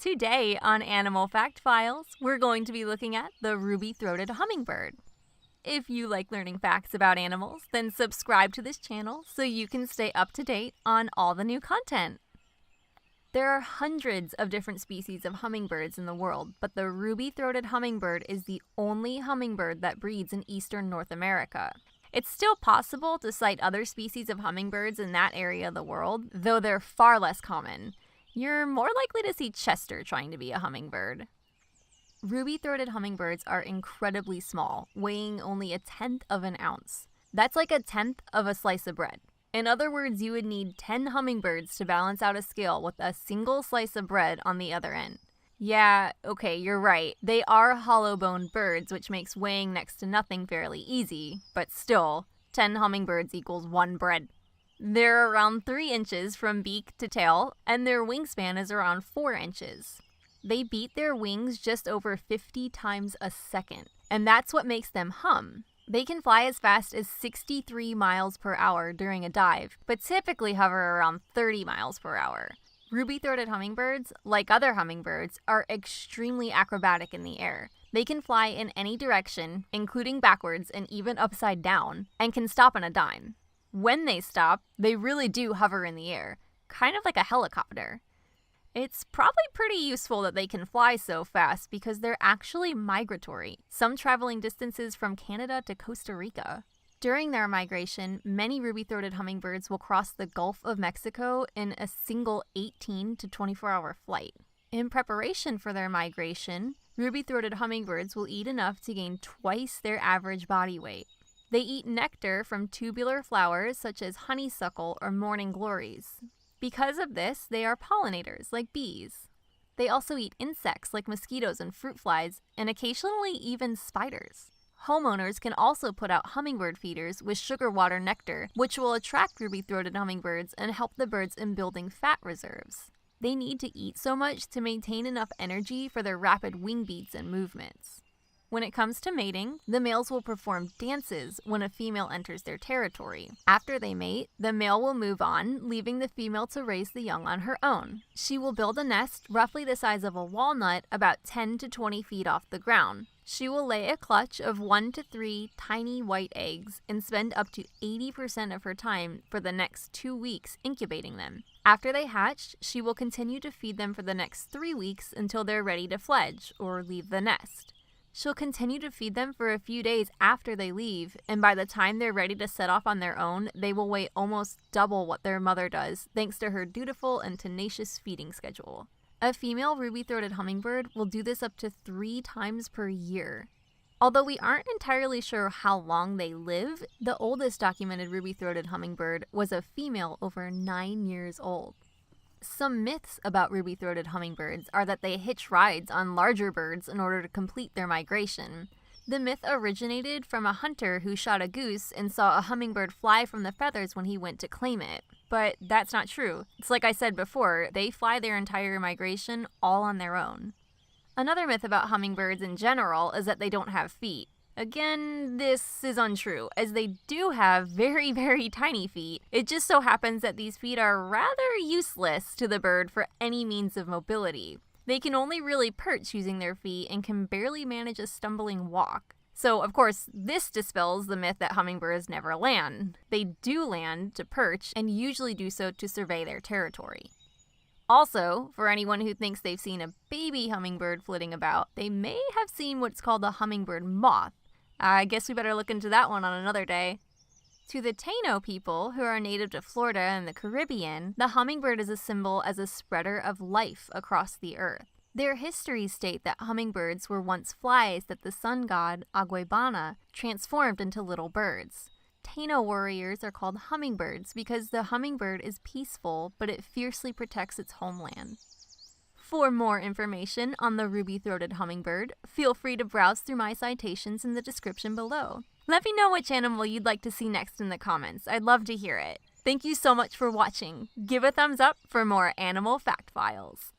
Today on Animal Fact Files, we're going to be looking at the ruby-throated hummingbird. If you like learning facts about animals, then subscribe to this channel so you can stay up to date on all the new content. There are hundreds of different species of hummingbirds in the world, but the ruby-throated hummingbird is the only hummingbird that breeds in eastern North America. It's still possible to sight other species of hummingbirds in that area of the world, though they're far less common. You're more likely to see Chester trying to be a hummingbird. Ruby-throated hummingbirds are incredibly small, weighing only 1/10 of an ounce. That's like 1/10 of a slice of bread. In other words, you would need 10 hummingbirds to balance out a scale with a single slice of bread on the other end. Yeah, okay, you're right. They are hollow-boned birds, which makes weighing next to nothing fairly easy, but still, 10 hummingbirds equals 1 bread. They're around 3 inches from beak to tail, and their wingspan is around 4 inches. They beat their wings just over 50 times a second, and that's what makes them hum. They can fly as fast as 63 miles per hour during a dive, but typically hover around 30 miles per hour. Ruby-throated hummingbirds, like other hummingbirds, are extremely acrobatic in the air. They can fly in any direction, including backwards and even upside down, and can stop on a dime. When they stop, they really do hover in the air, kind of like a helicopter. It's probably pretty useful that they can fly so fast because they're actually migratory, some traveling distances from Canada to Costa Rica. During their migration, many ruby-throated hummingbirds will cross the Gulf of Mexico in a single 18 to 24-hour flight. In preparation for their migration, ruby-throated hummingbirds will eat enough to gain twice their average body weight. They eat nectar from tubular flowers such as honeysuckle or morning glories. Because of this, they are pollinators like bees. They also eat insects like mosquitoes and fruit flies, and occasionally even spiders. Homeowners can also put out hummingbird feeders with sugar water nectar, which will attract ruby-throated hummingbirds and help the birds in building fat reserves. They need to eat so much to maintain enough energy for their rapid wing beats and movements. When it comes to mating, the males will perform dances when a female enters their territory. After they mate, the male will move on, leaving the female to raise the young on her own. She will build a nest roughly the size of a walnut about 10 to 20 feet off the ground. She will lay a clutch of 1 to 3 tiny white eggs and spend up to 80% of her time for the next 2 weeks incubating them. After they hatch, she will continue to feed them for the next 3 weeks until they're ready to fledge or leave the nest. She'll continue to feed them for a few days after they leave, and by the time they're ready to set off on their own, they will weigh almost double what their mother does, thanks to her dutiful and tenacious feeding schedule. A female ruby-throated hummingbird will do this up to 3 times per year. Although we aren't entirely sure how long they live, the oldest documented ruby-throated hummingbird was a female over 9 years old. Some myths about ruby-throated hummingbirds are that they hitch rides on larger birds in order to complete their migration. The myth originated from a hunter who shot a goose and saw a hummingbird fly from the feathers when he went to claim it. But that's not true. It's like I said before, they fly their entire migration all on their own. Another myth about hummingbirds in general is that they don't have feet. Again, this is untrue, as they do have very, very tiny feet. It just so happens that these feet are rather useless to the bird for any means of mobility. They can only really perch using their feet and can barely manage a stumbling walk. So, of course, this dispels the myth that hummingbirds never land. They do land to perch and usually do so to survey their territory. Also, for anyone who thinks they've seen a baby hummingbird flitting about, they may have seen what's called a hummingbird moth. I guess we better look into that one on another day. To the Taino people, who are native to Florida and the Caribbean, the hummingbird is a symbol as a spreader of life across the earth. Their histories state that hummingbirds were once flies that the sun god, Agwebana, transformed into little birds. Taino warriors are called hummingbirds because the hummingbird is peaceful, but it fiercely protects its homeland. For more information on the ruby-throated hummingbird, feel free to browse through my citations in the description below. Let me know which animal you'd like to see next in the comments. I'd love to hear it. Thank you so much for watching. Give a thumbs up for more Animal Fact Files.